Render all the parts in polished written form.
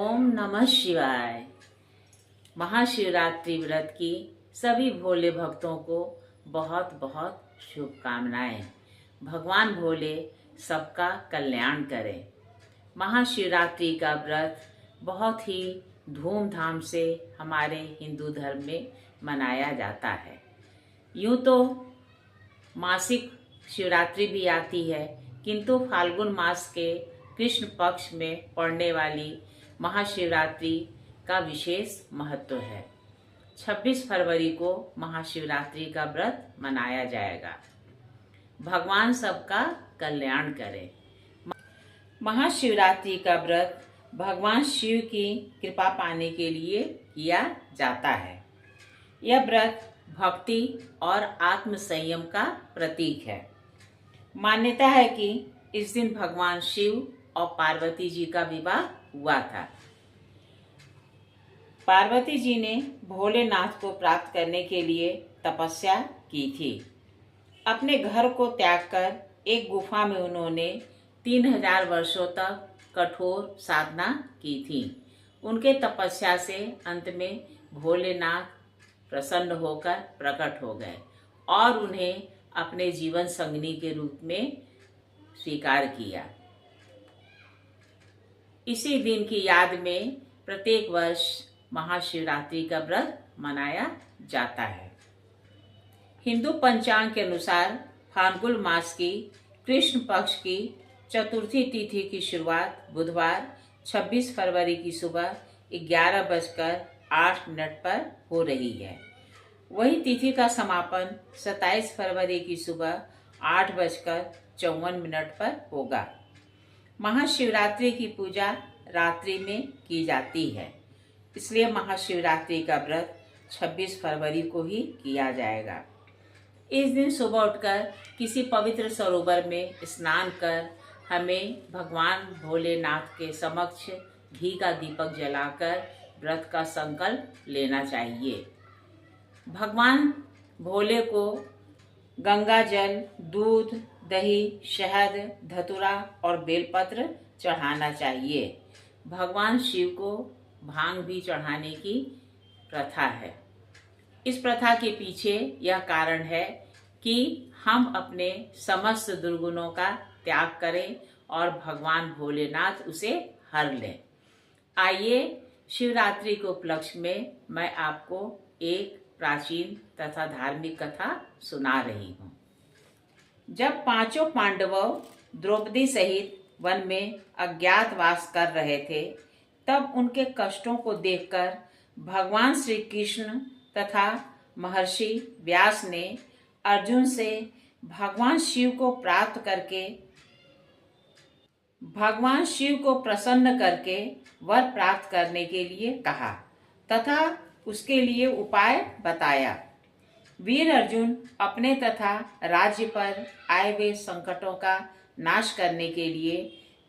ओम नमः शिवाय। महाशिवरात्रि व्रत की सभी भोले भक्तों को बहुत बहुत शुभकामनाएं। भगवान भोले सबका कल्याण करें। महाशिवरात्रि का व्रत बहुत ही धूमधाम से हमारे हिंदू धर्म में मनाया जाता है। यूँ तो मासिक शिवरात्रि भी आती है, किंतु फाल्गुन मास के कृष्ण पक्ष में पड़ने वाली महाशिवरात्रि का विशेष महत्व है। 26 फरवरी को महाशिवरात्रि का व्रत मनाया जाएगा। भगवान सबका कल्याण करे। महाशिवरात्रि का व्रत भगवान शिव की कृपा पाने के लिए किया जाता है। यह व्रत भक्ति और आत्म संयम का प्रतीक है। मान्यता है कि इस दिन भगवान शिव और पार्वती जी का विवाह हुआ था। पार्वती जी ने भोलेनाथ को प्राप्त करने के लिए तपस्या की थी। अपने घर को त्याग कर एक गुफा में उन्होंने 3000 वर्षों तक कठोर साधना की थी। उनके तपस्या से अंत में भोलेनाथ प्रसन्न होकर प्रकट हो गए और उन्हें अपने जीवन संगिनी के रूप में स्वीकार किया। इसी दिन की याद में प्रत्येक वर्ष महाशिवरात्रि का व्रत मनाया जाता है। हिंदू पंचांग के अनुसार फाल्गुन मास की कृष्ण पक्ष की चतुर्थी तिथि की शुरुआत बुधवार 26 फरवरी की सुबह 11:08 पर हो रही है। वही तिथि का समापन 27 फरवरी की सुबह 8:54 पर होगा। महाशिवरात्रि की पूजा रात्रि में की जाती है, इसलिए महाशिवरात्रि का व्रत 26 फरवरी को ही किया जाएगा। इस दिन सुबह उठकर किसी पवित्र सरोवर में स्नान कर हमें भगवान भोलेनाथ के समक्ष घी का दीपक जलाकर व्रत का संकल्प लेना चाहिए। भगवान भोले को गंगा जल, दूध, दही, शहद, धतूरा और बेलपत्र चढ़ाना चाहिए। भगवान शिव को भांग भी चढ़ाने की प्रथा है। इस प्रथा के पीछे यह कारण है कि हम अपने समस्त दुर्गुणों का त्याग करें और भगवान भोलेनाथ उसे हर लें। आइए शिवरात्रि के उपलक्ष्य में मैं आपको एक प्राचीन तथा धार्मिक कथा सुना रही हूँ। जब पांचों पांडवों द्रौपदी सहित वन में अज्ञातवास कर रहे थे, तब उनके कष्टों को देखकर भगवान श्री कृष्ण तथा महर्षि व्यास ने अर्जुन से भगवान शिव को प्रसन्न करके वर प्राप्त करने के लिए कहा तथा उसके लिए उपाय बताया। वीर अर्जुन अपने तथा राज्य पर आए हुए संकटों का नाश करने के लिए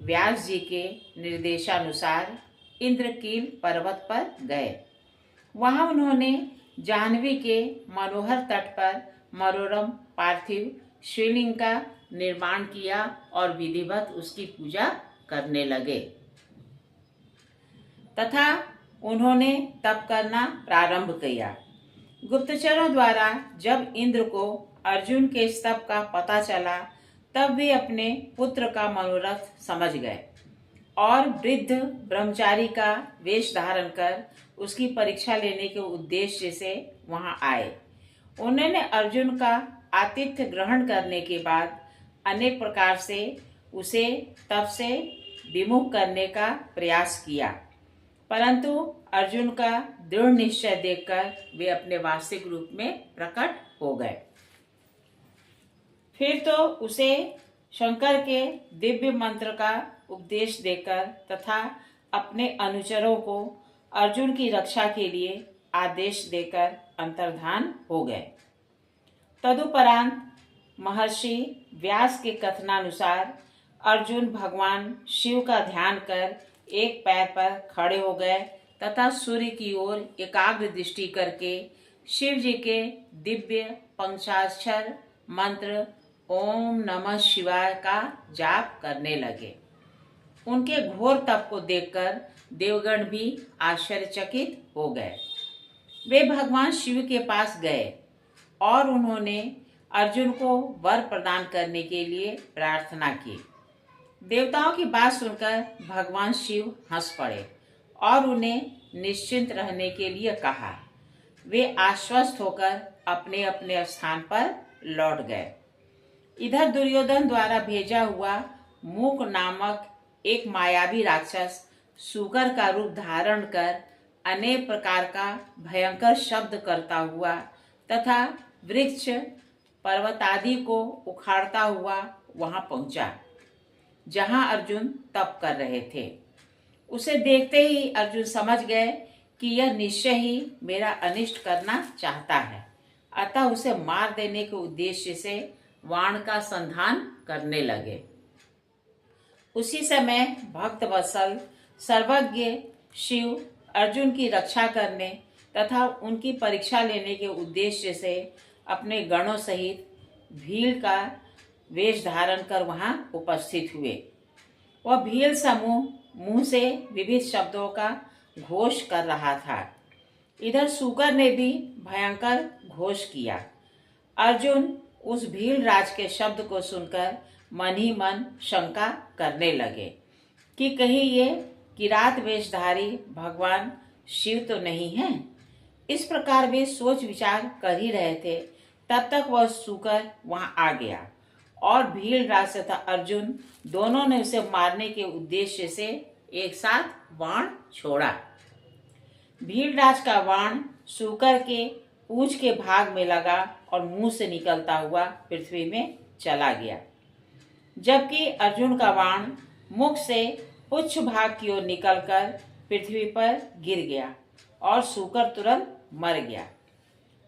व्यास जी के निर्देशानुसार इंद्रकील पर्वत पर गए। वहां उन्होंने जाह्नवी के मनोहर तट पर मनोरम पार्थिव शिवलिंग का निर्माण किया और विधिवत उसकी पूजा करने लगे तथा उन्होंने तप करना प्रारंभ किया। गुप्तचरों द्वारा जब इंद्र को अर्जुन के इस तप का पता चला, तब वे अपने पुत्र का मनोरथ समझ गए और वृद्ध ब्रह्मचारी का वेश धारण कर उसकी परीक्षा लेने के उद्देश्य से वहां आए। उन्होंने अर्जुन का आतिथ्य ग्रहण करने के बाद अनेक प्रकार से उसे तप से विमुख करने का प्रयास किया, परंतु अर्जुन का दृढ़ निश्चय देखकर वे अपने वास्तविक रूप में प्रकट हो गए। फिर तो उसे शंकर के दिव्य मंत्र का उपदेश देकर तथा अपने अनुचरों को अर्जुन की रक्षा के लिए आदेश देकर अंतर्धान हो गए। तदुपरांत महर्षि व्यास के कथनानुसार अर्जुन भगवान शिव का ध्यान कर एक पैर पर खड़े हो गए तथा सूर्य की ओर एकाग्र दृष्टि करके शिव जी के दिव्य पंचाक्षर मंत्र ओम नमः शिवाय का जाप करने लगे। उनके घोर तप को देखकर देवगण भी आश्चर्यचकित हो गए। वे भगवान शिव के पास गए और उन्होंने अर्जुन को वर प्रदान करने के लिए प्रार्थना की। देवताओं की बात सुनकर भगवान शिव हंस पड़े और उन्हें निश्चिंत रहने के लिए कहा। वे आश्वस्त होकर अपने अपने स्थान पर लौट गए। इधर दुर्योधन द्वारा भेजा हुआ मूक नामक एक मायावी राक्षस सुकर का रूप धारण कर अनेक प्रकार का भयंकर शब्द करता हुआ तथा वृक्ष पर्वत आदि को उखाड़ता हुआ वहां पहुंचा जहां अर्जुन तप कर रहे थे। उसे देखते ही अर्जुन समझ गए कि यह निश्चय ही मेरा अनिष्ट करना चाहता है, अतः उसे मार देने के उद्देश्य से वाण का संधान करने लगे। उसी समय भक्त वत्सल सर्वज्ञ शिव अर्जुन की रक्षा करने तथा उनकी परीक्षा लेने के उद्देश्य से अपने गणों सहित भील का वेश धारण कर वहां उपस्थित हुए। वह भील समूह मुंह से विविध शब्दों का घोष कर रहा था। इधर सूकर ने भी भयंकर घोष किया। अर्जुन उस भील राज के शब्द को सुनकर मन ही मन शंका करने लगे कि कहीं ये किरात वेशधारी भगवान शिव तो नहीं है। इस प्रकार वे सोच विचार कर ही रहे थे, तब तक वह सूकर वहां आ गया और भील राज तथा अर्जुन दोनों ने उसे मारने के उद्देश्य से एक साथ बाण छोड़ा। भील राज का बाण सूकर के पूंछ के भाग में लगा और मुंह से निकलता हुआ पृथ्वी में चला गया, जबकि अर्जुन का बाण मुख से पुच्छ भाग की ओर निकलकर पृथ्वी पर गिर गया और सूकर तुरंत मर गया।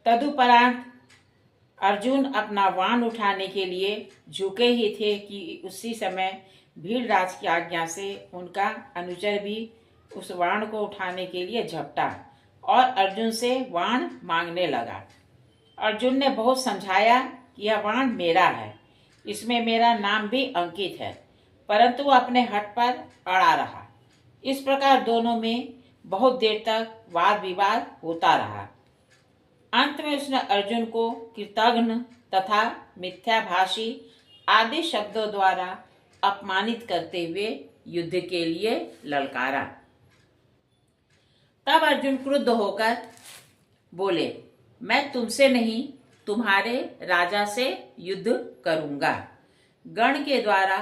तदुपरांत अर्जुन अपना बाण उठाने के लिए झुके ही थे कि उसी समय भील राज की आज्ञा से उनका अनुचर भी उस बाण को उठाने के लिए झपटा और अर्जुन से बाण मांगने लगा। अर्जुन ने बहुत समझाया कि यह बाण मेरा है, इसमें मेरा नाम भी अंकित है, परंतु वह अपने हठ पर अड़ा रहा। इस प्रकार दोनों में बहुत देर तक वाद विवाद होता रहा। अंत में उसने अर्जुन को कृतघ्न तथा मिथ्याभाषी आदि शब्दों द्वारा अपमानित करते हुए युद्ध के लिए ललकारा। तब अर्जुन क्रुद्ध होकर बोले, मैं तुमसे नहीं तुम्हारे राजा से युद्ध करूंगा। गण के द्वारा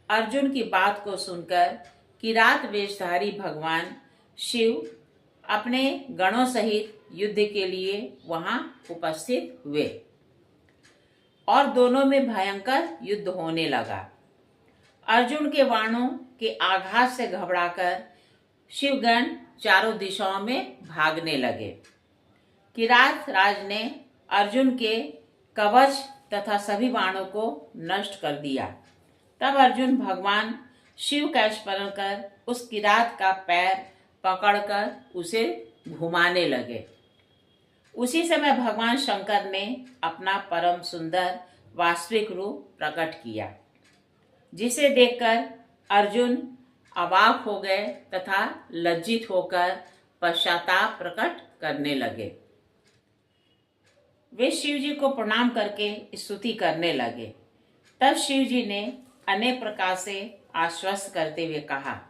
अर्जुन की बात को सुनकर किरात वेशधारी भगवान शिव अपने गणों सहित युद्ध के लिए वहां उपस्थित हुए और दोनों में भयंकर युद्ध होने लगा। अर्जुन के बाणों के आघात से घबराकर शिवगण चारों दिशाओं में भागने लगे। किरात राज ने अर्जुन के कवच तथा सभी बाणों को नष्ट कर दिया। तब अर्जुन भगवान शिव का स्मरण कर उस किरात का पैर पकड़कर उसे घुमाने लगे। उसी समय भगवान शंकर ने अपना परम सुंदर वास्तविक रूप प्रकट किया, जिसे देखकर अर्जुन अवाक हो गए तथा लज्जित होकर पश्चाताप प्रकट करने लगे। वे शिव जी को प्रणाम करके स्तुति करने लगे। तब शिव जी ने अनेक प्रकार से आश्वस्त करते हुए कहा,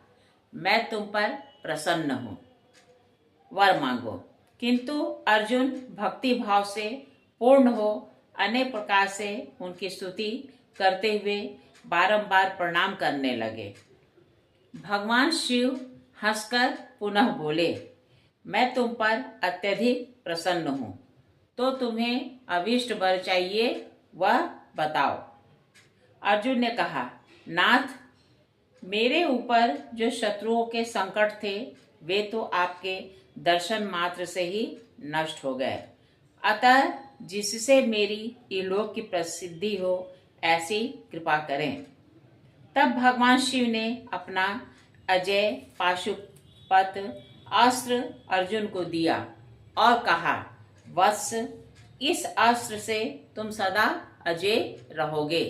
मैं तुम पर प्रसन्न हूँ, वर मांगो। किंतु अर्जुन भक्ति भाव से पूर्ण हो अनेक प्रकार से उनकी स्तुति करते हुए बारंबार प्रणाम करने लगे। भगवान शिव हंसकर पुनः बोले, मैं तुम पर अत्यधिक प्रसन्न हूँ, तो तुम्हें अभीष्ट वर चाहिए वह बताओ। अर्जुन ने कहा, नाथ, मेरे ऊपर जो शत्रुओं के संकट थे वे तो आपके दर्शन मात्र से ही नष्ट हो गए, अतः जिससे मेरी इलोक की प्रसिद्धि हो ऐसी कृपा करें। तब भगवान शिव ने अपना अजय पाशुपत अस्त्र अर्जुन को दिया और कहा, वत्स, इस अस्त्र से तुम सदा अजय रहोगे।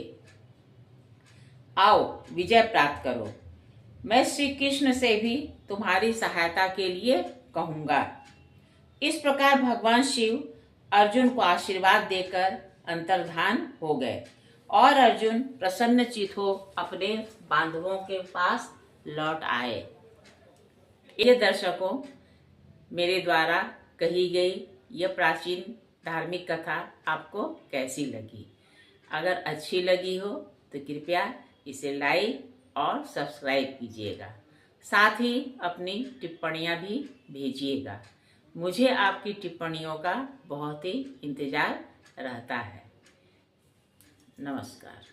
आओ विजय प्राप्त करो। मैं श्री कृष्ण से भी तुम्हारी सहायता के लिए कहूँगा। इस प्रकार भगवान शिव अर्जुन को आशीर्वाद देकर अंतर्धान हो गए और अर्जुन प्रसन्नचित्त हो अपने बांधवों के पास लौट आए। ये दर्शकों, मेरे द्वारा कही गई यह प्राचीन धार्मिक कथा आपको कैसी लगी? अगर अच्छी लगी हो तो कृपया इसे लाइक और सब्सक्राइब कीजिएगा। साथ ही अपनी टिप्पणियां भी भेजिएगा। मुझे आपकी टिप्पणियों का बहुत ही इंतज़ार रहता है। नमस्कार।